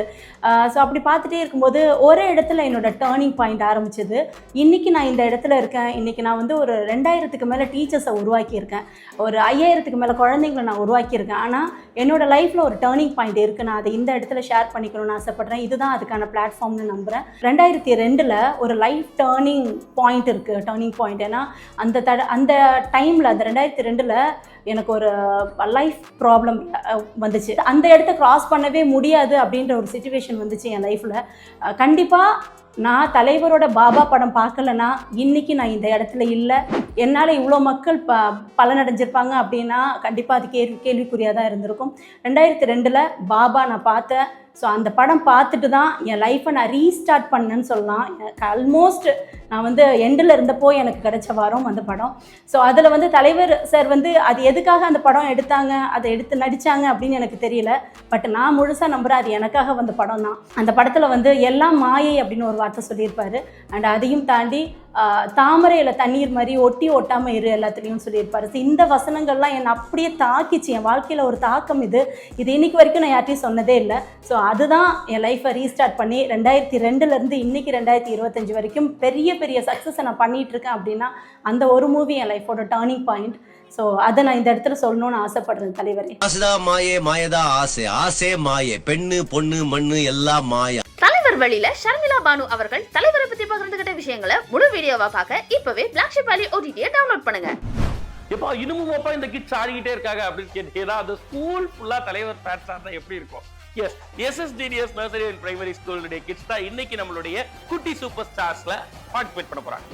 ஸோ அப்படி பார்த்துட்டே இருக்கும்போது ஒரு இடத்துல என்னோடய டேர்னிங் பாயிண்ட் ஆரம்பிச்சது. இன்றைக்கி நான் இந்த இடத்துல இருக்கேன். இன்றைக்கி நான் வந்து ஒரு 2000க்கு மேலே டீச்சர்ஸை உருவாக்கியிருக்கேன். ஒரு 5000க்கு மேலே குழந்தைங்களை நான் உருவாக்கியிருக்கேன். ஆனால் என்னோடய லைஃப்பில் ஒரு டேர்னிங் பாயிண்ட் இருக்குது. நான் அதை இந்த இடத்துல ஷேர் பண்ணிக்கணும்னு ஆசைப்பட்றேன். இதுதான் அதுக்கான பிளாட்ஃபார்ம்னு நம்புகிறேன். 2002 ஒரு லைஃப் டேர்னிங் பாயிண்ட் இருக்குது. டேர்னிங் பாயிண்ட் ஏன்னா அந்த டைமில் அந்த 2002 எனக்கு ஒரு லைஃப் ப்ராப்ளம் வந்துச்சு. அந்த இடத்த கிராஸ் பண்ணவே முடியாது அப்படின்ற ஒரு சிச்சுவேஷன் வந்துச்சு என் லைஃப்பில். கண்டிப்பாக நான் தலைவரோட பாபா படம் பார்க்கலன்னா இன்றைக்கி நான் இந்த இடத்துல இல்லை. என்னால் இவ்வளோ மக்கள் பலனடைஞ்சிருப்பாங்க அப்படின்னா கண்டிப்பாக அது கேள்விக்குறியாக தான் இருந்திருக்கும். 2002 பாபா நான் பார்த்தேன். ஸோ அந்த படம் பார்த்துட்டு தான் என் லைஃப்பை நான் ரீஸ்டார்ட் பண்ணேன்னு சொல்லலாம். எனக்கு ஆல்மோஸ்ட் நான் வந்து எண்டில் இருந்தப்போ எனக்கு கிடைச்ச வாரம் அந்த படம். ஸோ அதில் வந்து தலைவர் சார் வந்து அது எதுக்காக அந்த படம் எடுத்தாங்க, அதை எடுத்து நடித்தாங்க அப்படின்னு எனக்கு தெரியல. பட் நான் முழுசாக நம்புகிறேன் அது எனக்காக வந்த படம் தான். அந்த படத்தில் வந்து எல்லாம் மாயை அப்படின்னு ஒரு வார்த்தை சொல்லியிருப்பார். அண்ட் அதையும் தாண்டி தாமரையில் தண்ணீர் மாதிரி ஒட்டி ஒட்டாமல் இரு எல்லாத்துலேயும் சொல்லியிருப்பார். ஸோ இந்த வசனங்கள்லாம் என்னை அப்படியே தாக்கிச்சு. என் வாழ்க்கையில் ஒரு தாக்கம் இது இன்னைக்கு வரைக்கும் நான் யார்ட்டையும் சொன்னதே இல்லை. ஸோ அதுதான் என் லைஃப்பை ரீஸ்டார்ட் பண்ணி 2002 இன்னைக்கு 2025 வரைக்கும் பெரிய பெரிய சக்ஸஸை நான் பண்ணிகிட்ருக்கேன். அப்படின்னா அந்த ஒரு மூவி என் லைஃபோட டேர்னிங் பாயிண்ட். ஸோ அதை நான் இந்த இடத்துல சொல்லணும்னு ஆசைப்படுறேன். தலைவரே ஆசைதா மாயே மாயதா ஆசை ஆசை மாயே பெண்ணு பொண்ணு மண்ணு எல்லாம் மாயா. தலைவர் வழியில ஷர்மிளா பானு அவர்கள் தலைவரை பத்தி பகிர்ந்துகிட்ட விஷயங்களை முழு வீடியோவா பார்க்க இப்பவே Black Sheep Valley OTT download பண்ணுங்க. எப்பா இன்னமும் அப்பா இந்த கிட்ஸ் ஆடிக்கிட்டே இருக்காங்க அப்படின்னு கேட்டீங்கன்னா அந்த ஸ்கூல் ஃபுல்லா தலைவர் ஃபேன்ஸா இருந்தா எப்படி இருக்கும்? Yes SSDDS nursery and primary ஸ்கூலுடைய கிட்ஸ் தான் இன்னைக்கு நம்மளுடைய குட்டி சூப்பர் ஸ்டார்ஸ்ல பார்ட்டிசிபேட் பண்ண போறாங்க.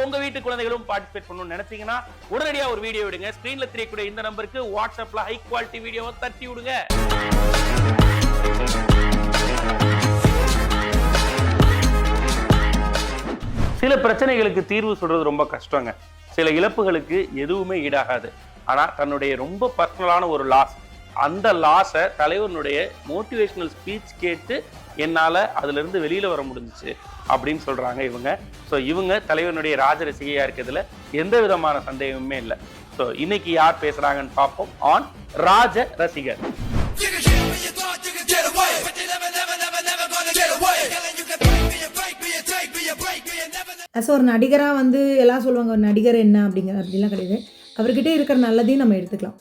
உங்க வீட்டு குழந்தைகளும் பார்ட்டிசிபேட் பண்ணணும்னு நினைச்சீங்கன்னா உடனடியா ஒரு வீடியோ விடுங்க. ஸ்கிரீன்ல தெரியக்கூடிய இந்த நம்பருக்கு வாட்ஸ்அப்ல ஹை குவாலிட்டி வீடியோவை தட்டி விடுங்க. சில பிரச்சனைகளுக்கு தீர்வு சொல்றது ரொம்ப கஷ்டங்க. சில இழப்புகளுக்கு எதுவுமே ஈடாகாது. ஆனா தன்னுடைய ரொம்ப பர்சனலான ஒரு லாஸ், அந்த லாஸை தலைவனுடைய மோட்டிவேஷனல் ஸ்பீச் கேட்டு என்னால அதுல இருந்து வெளியில வர முடிஞ்சிச்சு அப்படின்னு சொல்றாங்க இவங்க. ஸோ இவங்க தலைவனுடைய ராஜ ரசிகையா இருக்கிறதுல எந்த விதமான சந்தேகமுமே இல்லை. ஸோ இன்னைக்கு யார் பேசுறாங்கன்னு பார்ப்போம் ஆன் ராஜ ரசிகர். ஒரு நடிகராக வந்து எல்லாம் சொல்லுவாங்க ஒரு நடிகர் என்ன அப்படிலாம் கிடையாது. அவர்கிட்ட இருக்கிற நல்லதையும் நம்ம எடுத்துக்கலாம்.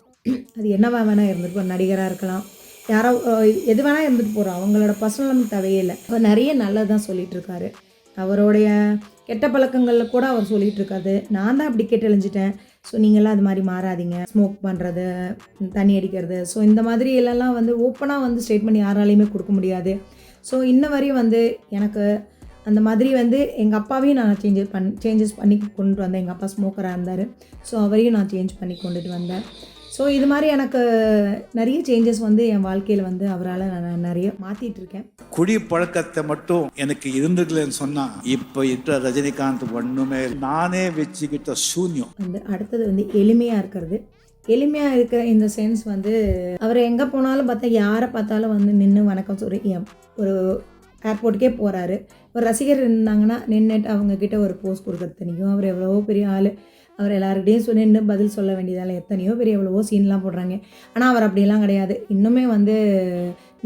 அது என்னவா வேணால் இருந்துட்டு ஒரு நடிகராக இருக்கலாம், யாரோ எது வேணால் இருந்துட்டு போகிறோம். அவங்களோட பர்சனல் நமக்கு தேவையே இல்லை. அவர் நிறைய நல்லது தான் சொல்லிகிட்ருக்காரு. அவருடைய கெட்ட பழக்கங்களில் கூட அவர் சொல்லிகிட்டு இருக்காது. நான் தான் அப்படி கெட்டு எழுஞ்சிட்டேன், ஸோ நீங்களாம் அது மாதிரி மாறாதீங்க, ஸ்மோக் பண்ணுறது, தண்ணி அடிக்கிறது, ஸோ இந்த மாதிரி எல்லாம் வந்து ஓப்பனாக வந்து ஸ்டேட்மெண்ட் யாராலையுமே கொடுக்க முடியாது. ஸோ இன்ன வரையும் வந்து எனக்கு அந்த மாதிரி வந்து எங்கள் அப்பாவையும் நான் சேஞ்சஸ் பண்ணி கொண்டு வந்தேன். எங்கள் அப்பா ஸ்மோக்கராக இருந்தார், ஸோ அவரையும் நான் சேஞ்ச் பண்ணி கொண்டுட்டு வந்தேன். ஸோ இது மாதிரி எனக்கு நிறைய சேஞ்சஸ் வந்து என் வாழ்க்கையில் வந்து அவரால் நான் நிறைய மாற்றிட்டு இருக்கேன். குடி பழக்கத்தை மட்டும் எனக்கு இருந்ததுலன்னு சொன்னால் இப்போ இருக்கிற ரஜினிகாந்த் ஒன்றுமே நானே வச்சுக்கிட்ட சூன்யம். வந்து அடுத்தது வந்து எளிமையாக இருக்கிறது. எளிமையாக இருக்கிற இந்த சென்ஸ் வந்து அவர் எங்கே போனாலும் பார்த்தா யாரை பார்த்தாலும் வந்து நின்று வணக்கம் சொல்லி ஒரு ஏர்போர்ட்டுக்கே போகிறாரு. ஒரு ரசிகர் இருந்தாங்கன்னா நின்றுட்டு அவங்கக்கிட்ட ஒரு போஸ் கொடுக்கறது தெரியும். அவர் எவ்வளவோ பெரிய ஆள், அவர் எல்லாருக்கிட்டையும் நின்று பதில் சொல்ல வேண்டியதால் எத்தனையோ பேர் எவ்வளவோ சீன்லாம் போடுறாங்க. ஆனால் அவர் அப்படியெல்லாம் கிடையாது. இன்னுமே வந்து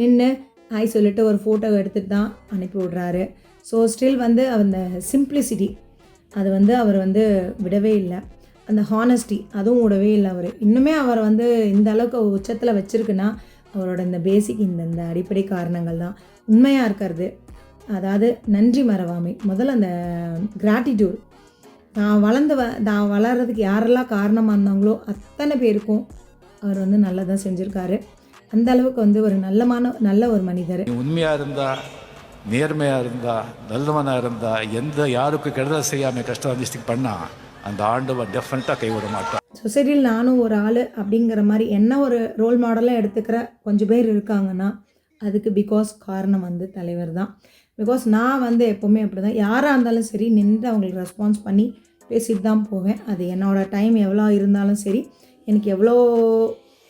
நின்று ஹாய் சொல்லிட்டு ஒரு ஃபோட்டோ எடுத்துகிட்டு தான் அனுப்பி விட்றாரு. ஸோ ஸ்டில் வந்து அந்த சிம்ப்ளிசிட்டி அது வந்து அவர் வந்து விடவே இல்லை. அந்த ஹானஸ்டி அதுவும் விடவே இல்லை. அவர் இன்னுமே அவரை வந்து இந்த அளவுக்கு உச்சத்தில் வச்சுருக்குன்னா அவரோட இந்த பேசிக் இந்த அடிப்படை காரணங்கள் தான். உண்மையாக இருக்கிறது, அதாவது நன்றி மறவாமை, முதல்ல அந்த கிராட்டிடியூட். நான் வளர்கிறதுக்கு யாரெல்லாம் காரணமாக இருந்தாங்களோ அத்தனை பேருக்கும் அவர் வந்து நல்லதாக செஞ்சுருக்காரு. அந்த அளவுக்கு வந்து ஒரு நல்ல ஒரு மனிதர். உண்மையாக இருந்தா, நேர்மையாக இருந்தா, நல்லவனாக இருந்தா, எந்த யாருக்கும் கெடுதல் செய்யாமல் கஷ்டம் பண்ணால் அந்த ஆண்டவன் டெஃபினட்டாக கைவிட மாட்டான். சொசைட்டியில் நானும் ஒரு ஆள் அப்படிங்கிற மாதிரி என்ன ஒரு ரோல் மாடலாக எடுத்துக்கிற கொஞ்சம் பேர் இருக்காங்கன்னா அதுக்கு காரணம் வந்து தலைவர் தான். பிகாஸ் நான் வந்து எப்போவுமே அப்படி தான், யாராக இருந்தாலும் சரி நின்று அவங்களுக்கு ரெஸ்பான்ஸ் பண்ணி பேசிட்டு தான் போவேன். அது என்னோடய டைம் எவ்வளோ இருந்தாலும் சரி, எனக்கு எவ்வளோ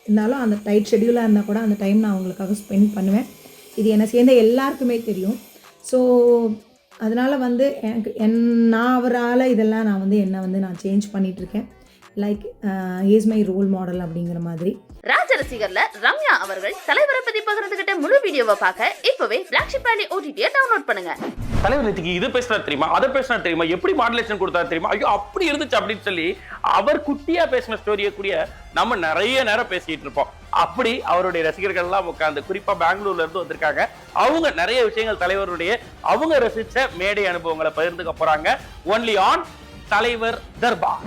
இருந்தாலும் அந்த டைட் ஷெட்யூலாக இருந்தால் கூட அந்த டைம் நான் அவங்களுக்காக ஸ்பெண்ட் பண்ணுவேன். இது என்னை சேர்ந்த எல்லாருக்குமே தெரியும். ஸோ அதனால் வந்து எனக்கு நான் அவரால் இதெல்லாம் நான் வந்து என்னை வந்து நான் சேஞ்ச் பண்ணிகிட்ருக்கேன். Like is my role model அப்படிங்கிற மாதிரி. ராஜ ரசிகர்ல ரம்யா அவர்கள் தலைவரை பத்தி பகிர்ந்துகிட்ட முழு வீடியோவை பார்க்க இப்பவே பிளாக்ஷிப் வேலி ஓடிடியை டவுன்லோட் பண்ணுங்க. தலைவர் நேற்றுக்கு இது பேசினா தெரியுமா, அதை பேசினா தெரியுமா, எப்படி மாடுலேஷன் கொடுத்தா தெரியுமா, ஐயோ அப்படி இருந்துச்சு அப்படின்னு சொல்லி அவர் குட்டியா பேசின ஸ்டோரியை கூடிய நம்ம நிறைய நேரம் பேசிட்டு இருப்போம். அப்படி அவருடைய ரசிகர்கள் எல்லாம் உட்கார்ந்து, குறிப்பா பெங்களூர்ல இருந்து வந்திருக்காங்க, அவங்க நிறைய விஷயங்கள் தலைவருடைய அவங்க ரசிச்ச மேடை அனுபவங்களை பகிர்ந்துக்க போறாங்க. ஒன்லி ஆன் தலைவர் தர்பார்.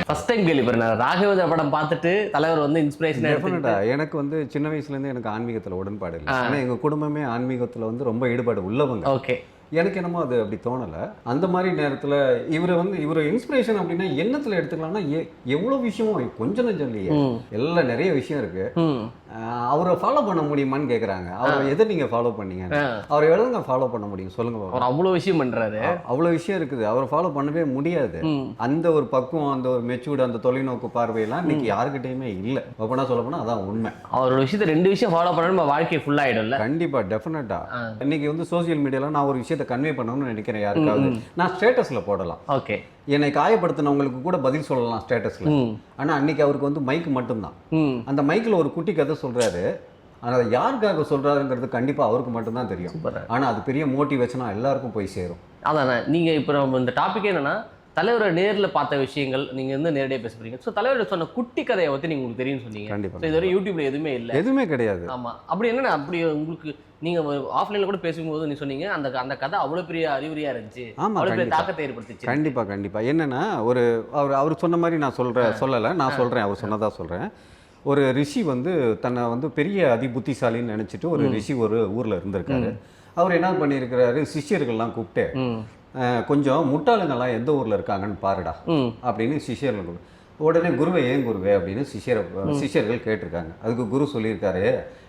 ஃபர்ஸ்ட் டைம் கேள்விப்படுறேன். ராகவேந்திர படம் பார்த்துட்டு தலைவர் வந்து இன்ஸ்பிரேஷன். எனக்கு வந்து சின்ன வயசுலேருந்து எனக்கு ஆன்மீகத்தில் உடன்பாடு இல்லை. ஆனால் எங்கள் குடும்பமே ஆன்மீகத்தில் வந்து ரொம்ப ஈடுபாடு உள்ளவங்க. ஓகே. எனக்கு என்னமோ அது அப்படி தோணலை. அந்த மாதிரி நேரத்தில் இவர் இன்ஸ்பிரேஷன் அப்படின்னா என்னத்தில் எடுத்துக்கலாம்னா எவ்வளோ விஷயம் கொஞ்சம் நஞ்சம் இல்லையே, எல்லாம் நிறைய விஷயம் இருக்கு. அவரை ஃபாலோ பண்ண முடியுமான்னு கேட்குறாங்க. அவர் எதை நீங்கள் ஃபாலோ பண்ணீங்க, அவர் எவ்வளோங்க ஃபாலோ பண்ண முடியும் சொல்லுங்க. அவர் அவ்வளோ விஷயம் பண்ணுறாரு, அவ்வளோ விஷயம் இருக்குது, அவரை ஃபாலோ பண்ணவே முடியாது. அந்த ஒரு பக்குவம், அந்த ஒரு மெச்சூர்டு, அந்த தொலைநோக்கு பார்வையெல்லாம் இன்னைக்கு யாருக்கிட்டையுமே இல்லை. ஓப்பனாக சொல்ல போனால் அதான் உண்மை. அவரோட விஷயத்தை 2 விஷயம் ஃபாலோ பண்ணணும், நம்ம வாழ்க்கை ஃபுல்லாகிடும்ல. கண்டிப்பாக, டெஃபினட்டாக. இன்னைக்கு வந்து சோசியல் மீடியாவில் நான் ஒரு விஷயத்தை கன்வே பண்ணணும்னு நினைக்கிறேன் யாருக்காவது, நான் ஸ்டேட்டஸில் போடலாம். ஓகே. என்னை காயப்படுத்தினவங்களுக்கு கூட பதில் சொல்லலாம் ஸ்டேட்டஸில். ஆனால் அன்னைக்கு அவருக்கு வந்து மைக் மட்டும்தான். அந்த மைக்கில் ஒரு குட்டி கதை சொல்கிறாரு. ஆனால் அதை யாருக்காக சொல்கிறாருங்கிறது கண்டிப்பாக அவருக்கு மட்டும்தான் தெரியும். ஆனால் அது பெரிய மோட்டிவேஷனாக எல்லாருக்கும் போய் சேரும். அதானே நீங்கள் இப்போ நம்ம இந்த டாபிக் என்னன்னா, தலைவரை நேரில் பார்த்த விஷயங்கள் நீங்கள் வந்து நேரடியாக பேச போறீங்க. ஸோ தலைவரை சொன்ன குட்டி கதையை பற்றி நீங்கள் உங்களுக்கு தெரியும்னு சொன்னீங்க. கண்டிப்பாக. இதுவரை யூடியூப்ல எதுவுமே இல்லை, எதுவுமே கிடையாது. ஆமாம். அப்படி என்னன்னா, அப்படி உங்களுக்கு நீங்கள் ஆஃப்லைனில் கூட பேசும்போது நீ சொன்னீங்க அந்த கதை அவ்வளோ பெரிய அறிகுறியாக இருந்துச்சு, அவ்வளோ பெரிய தாக்கத்தை ஏற்படுத்திச்சு. கண்டிப்பாக. என்னென்னா அவர் சொன்ன மாதிரி நான் சொல்லலை, நான் சொல்கிறேன், அவர் சொன்னதாக சொல்கிறேன். ஒரு ரிஷி வந்து தன்னை வந்து பெரிய அதிபுத்திசாலின்னு நினச்சிட்டு ஒரு ரிஷி ஒரு ஊரில் இருந்திருக்காரு. அவர் என்ன பண்ணியிருக்கிறாரு, சிஷ்யர்கள்லாம் கூப்பிட்டு கொஞ்சம் முட்டாளுங்கள்லாம் எந்த ஊரில் இருக்காங்கன்னு பாருடா அப்படின்னு சிஷ்யர்கள். உடனே குருவை ஏன் குருவே அப்படின்னு சிஷ்யர்கள் கேட்டிருக்காங்க. அதுக்கு குரு சொல்லியிருக்காரு,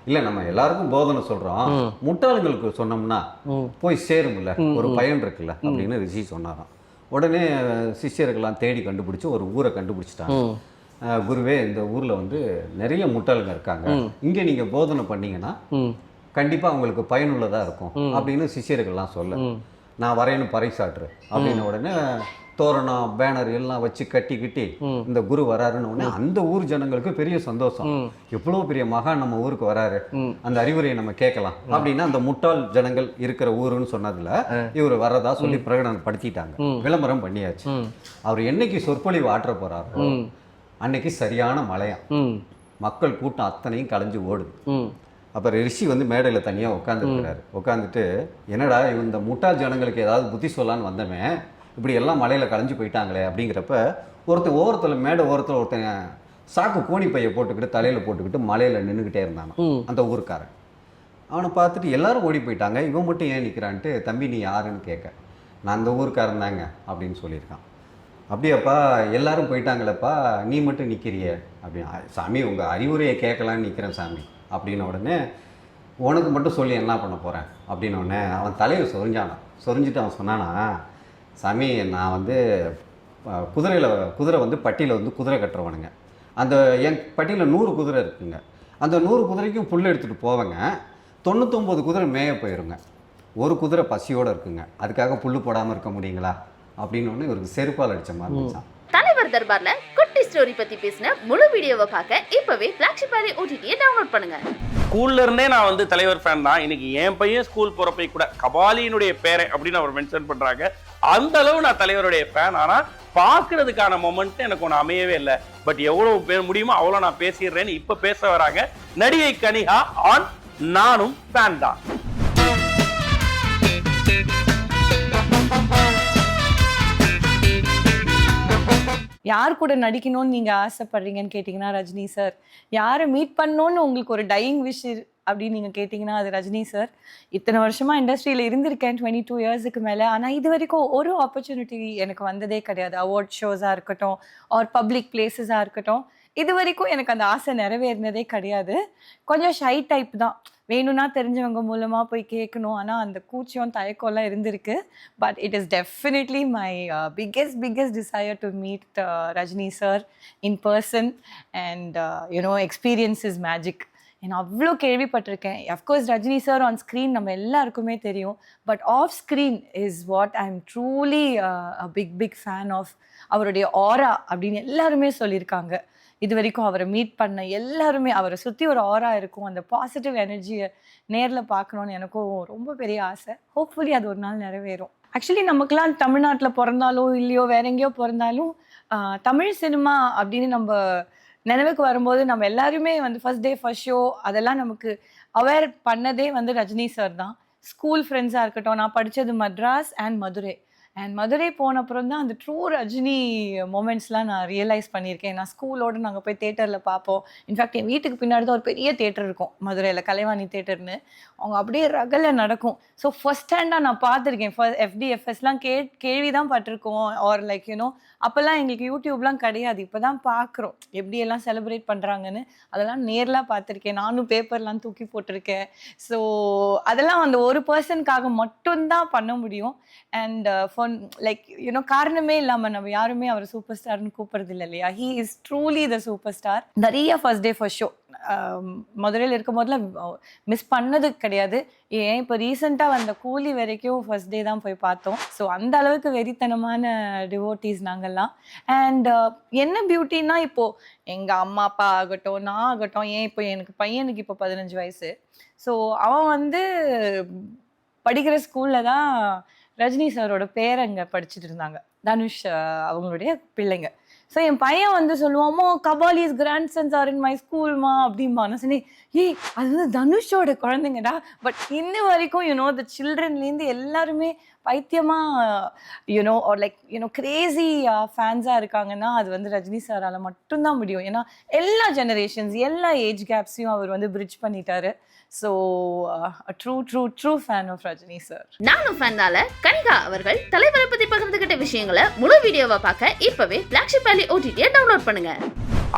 இல்லை நம்ம எல்லாருக்கும் போதனை சொல்கிறோம், முட்டாளுங்களுக்கு சொன்னோம்னா போய் சேரும்ல, ஒரு பயன் இருக்குல்ல அப்படின்னு ரிஷி சொன்னாராம். உடனே சிஷ்யர்கள்லாம் தேடி கண்டுபிடிச்சி ஒரு ஊரை கண்டுபிடிச்சிட்டாங்க. குருவே, இந்த ஊரில் வந்து நிறைய முட்டாளுங்க இருக்காங்க, இங்கே நீங்கள் போதனை பண்ணீங்கன்னா கண்டிப்பாக அவங்களுக்கு பயனுள்ளதாக இருக்கும் அப்படின்னு சிஷ்யர்கள்லாம் சொல்ல, நான் வரேன்னு பறைசாட்டுறேன் அப்படின்னு உடனே தோரணம் பேனர் எல்லாம் வச்சு கட்டி இந்த குரு வராருன்னு உடனே அந்த ஊர் ஜனங்களுக்கு பெரிய சந்தோஷம். எவ்வளோ பெரிய மகான் நம்ம ஊருக்கு வராரு, அந்த அறிவுரையை நம்ம கேட்கலாம் அப்படின்னு அந்த முட்டாள் ஜனங்கள் இருக்கிற ஊருன்னு சொன்னதுல இவர் வரதா சொல்லி பிரகடனப்படுத்திட்டாங்க, விளம்பரம் பண்ணியாச்சு. அவர் என்னைக்கு சொற்பொழிவு ஆற்ற போறாரோ அன்னைக்கு சரியான மழையா, மக்கள் கூட்டம் அத்தனையும் கலைஞ்சு ஓடுது. அப்போ ரிஷி வந்து மேடையில் தனியாக உட்காந்துருக்கிறாரு. உட்காந்துட்டு என்னடா இந்த முட்டாள் ஜனங்களுக்கு ஏதாவது புத்தி சொல்லான்னு வந்தவன் இப்படி எல்லாம் மலையில் கலைஞ்சு போயிட்டாங்களே அப்படிங்கிறப்ப ஒருத்தன் ஓரத்தில் மேடை ஓரத்தில் ஒருத்தன் சாக்கு கோணி பையை போட்டுக்கிட்டு தலையில் போட்டுக்கிட்டு மலையில் நின்றுக்கிட்டே இருந்தான் அந்த ஊருக்காரன். அவனை பார்த்துட்டு எல்லாரும் ஓடி போயிட்டாங்க, இவன் மட்டும் ஏன் நிற்கிறான்ட்டு, தம்பி நீ யாருன்னு கேட்க, நான் அந்த ஊருக்காரன் தாங்க அப்படின்னு சொல்லியிருக்கான். அப்படியாப்பா, எல்லாரும் போயிட்டாங்களேப்பா, நீ மட்டும் நிற்கிறிய அப்படின்னு. சாமி உங்கள் அறிவுரையை கேட்கலான்னு நிற்கிறேன் சாமி அப்படின்ன உடனே, உனக்கு மட்டும் சொல்லி என்ன பண்ண போகிறேன் அப்படின்ன உடனே அவன் தலையில் சொரிஞ்சானான். சொரிஞ்சிட்டு அவன் சொன்னானா, சாமி நான் வந்து குதிரை வந்து பட்டியில் வந்து குதிரை கட்டுறவனுங்க, அந்த என் பட்டியில் 100 குதிரை இருக்குங்க, அந்த 100 குதிரைக்கும் புல் எடுத்துகிட்டு போவேங்க, 99 குதிரை மேய போயிருங்க, ஒரு குதிரை பசியோடு இருக்குங்க, அதுக்காக புல்லு போடாமல் இருக்க முடியுங்களா அப்படின்னு ஒன்று இவருக்கு செருப்பால் அடித்த மாதிரி இருந்துச்சான். தலைவர் தர்பார்ல குட்டி ஸ்டோரி பத்தி பேசின முழு வீடியோவை பார்க்க இப்பவே Flagship Valley OTT-யை டவுன்லோட் பண்ணுங்க. ஸ்கூல்ல இருந்தே நான் வந்து தலைவர் ஃபேன் தான். இன்னைக்கு என் பையன் ஸ்கூல் போறப்ப கூட கபாலியினுடைய பேரை அப்படின்னு அவர் மென்ஷன் பண்றாங்க. அந்த அளவு நான் தலைவருடைய ஃபேன். ஆனா பாக்குறதுக்கான மொமெண்ட் எனக்கு ஒன்று அமையவே இல்லை. பட் எவ்வளவு முடியுமோ அவ்வளோ நான் பேசிடுறேன்னு இப்ப பேச வராங்க நடிகை கனிகா ஆன் நானும் ஃபேன் தான். யார் கூட நடிக்கணும்னு நீங்கள் ஆசைப்படுறீங்கன்னு கேட்டிங்கன்னா ரஜினி சார். யாரை மீட் பண்ணணும்னு உங்களுக்கு ஒரு டையிங் விஷ் அப்படின்னு நீங்கள் கேட்டிங்கன்னா அது ரஜினி சார். இத்தனை வருஷமாக இண்டஸ்ட்ரியில் இருந்திருக்கேன், 22 இயர்ஸுக்கு மேலே. ஆனால் இது வரைக்கும் ஒரு ஆப்பர்ச்சுனிட்டி எனக்கு வந்ததே கிடையாது. அவார்ட் ஷோஸாக இருக்கட்டும் ஆர் பப்ளிக் பிளேஸஸாக இருக்கட்டும், இது வரைக்கும் எனக்கு அந்த ஆசை நிறைவேறினதே கிடையாது. கொஞ்சம் ஷை டைப் தான், வேணும்னா தெரிஞ்சவங்க மூலமாக போய் கேட்கணும். ஆனால் அந்த கூச்சம் தயக்கம்லாம் இருந்திருக்கு. But it is definitely my biggest desire to meet Rajini sir in person. And experience is magic. நான் அவ்வளோ கேள்விப்பட்டிருக்கேன். Of course Rajini sir on screen நம்ம எல்லாருக்குமே தெரியும். But off screen is what I am truly big fan of. அவருடைய aura அப்படின்னு எல்லாருமே சொல்லியிருக்காங்க. இது வரைக்கும் அவரை மீட் பண்ண எல்லாருமே அவரை சுற்றி ஒரு ஆரா இருக்கும். அந்த பாசிட்டிவ் எனர்ஜியை நேரில் பார்க்கணுன்னு எனக்கும் ரொம்ப பெரிய ஆசை. ஹோப்ஃபுல்லி அது ஒரு நாள் நிறைவேறும். ஆக்சுவலி நமக்குலாம் தமிழ்நாட்டில் பிறந்தாலும் இல்லையோ வேற எங்கேயோ பிறந்தாலும் தமிழ் சினிமா அப்படின்னு நம்ம நினைவுக்கு வரும்போது நம்ம எல்லாருமே வந்து ஃபர்ஸ்ட் டே ஃபர்ஸ்ட் ஷோ அதெல்லாம் நமக்கு அவேர் பண்ணதே வந்து ரஜினி சார் தான். ஸ்கூல் ஃப்ரெண்ட்ஸாக இருக்கட்டும், நான் படித்தது மட்ராஸ் அண்ட் மதுரை. மதுரை போன அப்புறம் தான் அந்த ட்ரூ ரஜினி மூமெண்ட்ஸ்லாம் நான் ரியலைஸ் பண்ணியிருக்கேன். நான் ஸ்கூலோடு நாங்கள் போய் தேட்டரில் பார்ப்போம். இன்ஃபேக்ட் என் வீட்டுக்கு பின்னாடி தான் ஒரு பெரிய தேட்டர் இருக்கும் மதுரையில், கலைவாணி தேட்டர்னு. அவங்க அப்படியே ரகலில் நடக்கும். ஸோ ஃபர்ஸ்ட் ஹேண்டாக நான் பார்த்துருக்கேன். FDFSலாம் கேள்வி தான் பட்டிருக்கோம். ஆர் லைக் அப்போல்லாம் எங்களுக்கு யூடியூப்லாம் கிடையாது. இப்போ தான் பார்க்குறோம் எப்படியெல்லாம் செலிப்ரேட் பண்ணுறாங்கன்னு. அதெல்லாம் நேரில் பார்த்துருக்கேன். நானும் பேப்பர்லாம் தூக்கி போட்டிருக்கேன். ஸோ அதெல்லாம் அந்த ஒரு பர்சனுக்காக மட்டும்தான் பண்ண முடியும். அண்ட் லைக் காரணமே இல்லாமல் நம்ம யாருமே அவர் சூப்பர் ஸ்டார்னு கூப்பிடுறது இல்லை இல்லையா. He is truly the super star. நிறைய ஃபர்ஸ்ட் டே ஃபர்ஸ்ட் ஷோ மதுரையில் இருக்கும் போதில் மிஸ் பண்ணது கிடையாது. ஏன் இப்போ ரீசெண்டாக வந்த கூலி வரைக்கும் ஃபர்ஸ்ட் டே தான் போய் பார்த்தோம். ஸோ அந்த அளவுக்கு வெறித்தனமான டிவோட்டீஸ் நாங்கள்லாம். அண்ட் என்ன பியூட்டின்னா இப்போது எங்கள் அம்மா அப்பா ஆகட்டும், நான் ஆகட்டும், இப்போ எனக்கு பையனுக்கு இப்போ 15 வயசு. ஸோ அவன் வந்து படிக்கிற ஸ்கூலில் தான் ரஜினி சாரோட பேரங்க படிச்சுட்டு இருந்தாங்க, தனுஷ் அவங்களுடைய பிள்ளைங்க. ஸோ என் பையன் வந்து சொல்லுவாமோ Kabali's grandsons are in my ஸ்கூல்மா அப்படிமா. நான் சொன்னேன், அது வந்து தனுஷோட குழந்தைங்கடா. பட் இன்ன வரைக்கும் த சில்ட்ரன்லேருந்து எல்லாருமே பைத்தியமாக லைக் கிரேசி ஃபேன்ஸாக இருக்காங்கன்னா அது வந்து ரஜினி சாரால் மட்டும்தான் முடியும். ஏன்னா எல்லா ஜெனரேஷன்ஸ் எல்லா ஏஜ் கேப்ஸையும் அவர் வந்து பிரிட்ஜ் பண்ணிட்டாரு. So a true fan of Rajini sir. நானும் ஃபேனால கனிகா அவர்கள் தலைவரை பத்தி பகிர்ந்துகிட்ட விஷயங்களை முழு வீடியோவா பார்க்க இப்பவே Flagship Valley OTT-யை டவுன்லோட் பண்ணுங்க.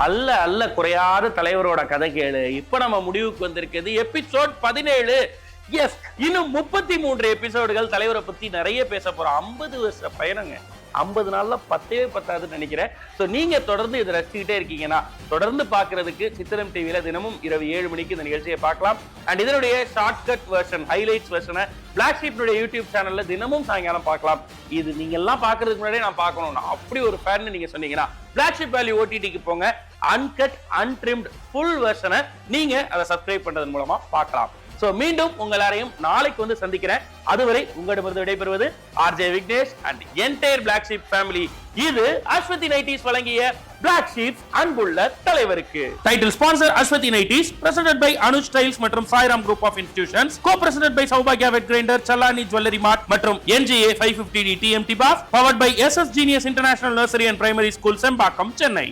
அல்ல குறையாத தலைவரோட கதை கேளு. இப்ப நம்ம முடிவுக்கு வந்திருக்கிறது எபிசோட் 17. எஸ், இன்னும் 33 எபிசோடுகள் தலைவரை பத்தி நிறைய பேச போறோம். 50 வருஷ பயணங்க. 50 நாள்ல 10 பத்தாதுன்னு நினைக்கிறேன். ஸோ நீங்க தொடர்ந்து இதை ரசிச்சுக்கிட்டே இருக்கீங்கன்னா தொடர்ந்து பார்க்கறதுக்கு சித்திரம் டிவியில தினமும் இரவு 7 மணிக்கு இந்த நிகழ்ச்சியை பார்க்கலாம். அண்ட் இதனுடைய ஷார்ட்கட் வெர்ஷன், ஹைலைட்ஸ் வெர்ஷனை Flagship யூடியூப் சேனல்ல தினமும் சாயங்காலம் பார்க்கலாம். இது நீங்க எல்லாம் பார்க்கறதுக்கு முன்னாடியே நான் பார்க்கணும், அப்படி ஒரு ஃபேன் நீங்க சொன்னீங்கன்னா Flagship Valley OTT-க்கு போங்க. அன்கட் அன்ட்ரிம்டு ஃபுல் வெர்ஷனை நீங்க அதை சப்ஸ்கிரைப் பண்றது மூலமா பார்க்கலாம். சோ மீண்டும் உங்க எல்லாரையும் நாளைக்கு வந்து சந்திக்கிறேன். அதுவரை உங்களிடமிருந்து விடைபெறுவது RJ Vignesh and entire Flagship family. இது அஸ்வதி நைட்டிஸ் வழங்கிய Flagship அன்புள்ள தலைவருக்கு. Title sponsor Aswathi nighties, presented by Anuj styles மற்றும் Sairam group of institutions, co presented by சௌபாக்யா wet grinder, Challani jewellery mart மற்றும் NGA 550D TMT bars, powered by SS Genius international nursery and primary school, Sembakkam, Chennai.